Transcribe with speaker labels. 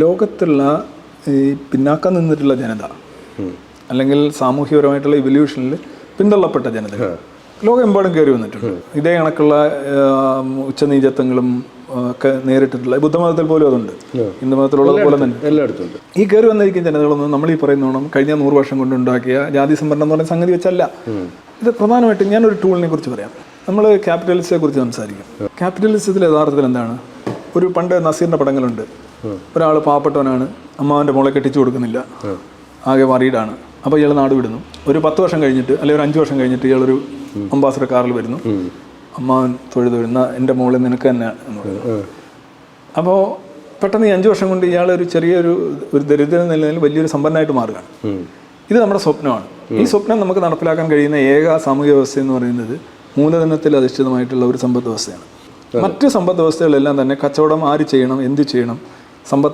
Speaker 1: ലോകത്തുള്ള ഈ പിന്നാക്കം നിന്നിട്ടുള്ള ജനത അല്ലെങ്കിൽ സാമൂഹികപരമായിട്ടുള്ള ഇവല്യൂഷനിൽ പിന്തള്ളപ്പെട്ട ജനതകൾ ലോകമെമ്പാടും കയറി വന്നിട്ടുണ്ട്. ഇതേ കണക്കുള്ള ഉച്ചനീചത്വങ്ങളും ഒക്കെ നേരിട്ടിട്ടുള്ള ബുദ്ധമതത്തിൽ പോലും അതുണ്ട്, ഹിന്ദുമതത്തിലുള്ളത് പോലെ തന്നെ എല്ലായിടത്തും ഉണ്ട്. ഈ കയറി വന്നിരിക്കുന്ന ജനതകളൊന്നും നമ്മൾ ഈ പറയുന്നോണം കഴിഞ്ഞ 100 വർഷം കൊണ്ടുണ്ടാക്കിയ ജാതി സംവരണം എന്ന് പറയുന്ന സംഗതി വെച്ചല്ല. ഇത് പ്രധാനമായിട്ടും ഞാനൊരു ടൂളിനെ കുറിച്ച് പറയാം. നമ്മൾ ക്യാപിറ്റലിസത്തെ കുറിച്ച് സംസാരിക്കും. ക്യാപിറ്റലിസത്തിൽ യഥാർത്ഥത്തിൽ എന്താണ്? ഒരു പണ്ട് നസീറിൻ്റെ പടങ്ങളുണ്ട്. ഒരാൾ പാവപ്പെട്ടവനാണ്, അമ്മാവൻ്റെ മോളെ കെട്ടിച്ചു കൊടുക്കുന്നില്ല, ആകെ വറീഡാണ്. അപ്പോൾ ഇയാൾ നാട് വിടുന്നു. ഒരു 10 വർഷം കഴിഞ്ഞിട്ട് അല്ലെങ്കിൽ ഒരു 5 വർഷം കഴിഞ്ഞിട്ട് ഇയാളൊരു അംബാസഡർ കാറിൽ വരുന്നു. അമ്മാവൻ തൊഴുന്ന എൻ്റെ മോളെ നിനക്ക് തന്നെ എന്ന് പറയുന്നു. അപ്പോൾ പെട്ടെന്ന് ഈ 5 വർഷം കൊണ്ട് ഇയാൾ ഒരു ചെറിയൊരു ദരിദ്ര നിലയിൽ വലിയൊരു സമ്പന്നമായിട്ട് മാറുകയാണ്. ഇത് നമ്മുടെ സ്വപ്നമാണ്. ഈ സ്വപ്നം നമുക്ക് നടപ്പിലാക്കാൻ കഴിയുന്ന ഏക സാമൂഹ്യ വ്യവസ്ഥ എന്ന് പറയുന്നത് മൂലധനത്തിൽ അധിഷ്ഠിതമായിട്ടുള്ള ഒരു സമ്പദ് വ്യവസ്ഥയാണ്. മറ്റ് സമ്പദ് വ്യവസ്ഥകളെല്ലാം തന്നെ കച്ചവടം ആര് ചെയ്യണം, എന്ത് ചെയ്യണം, സമ്പത്ത്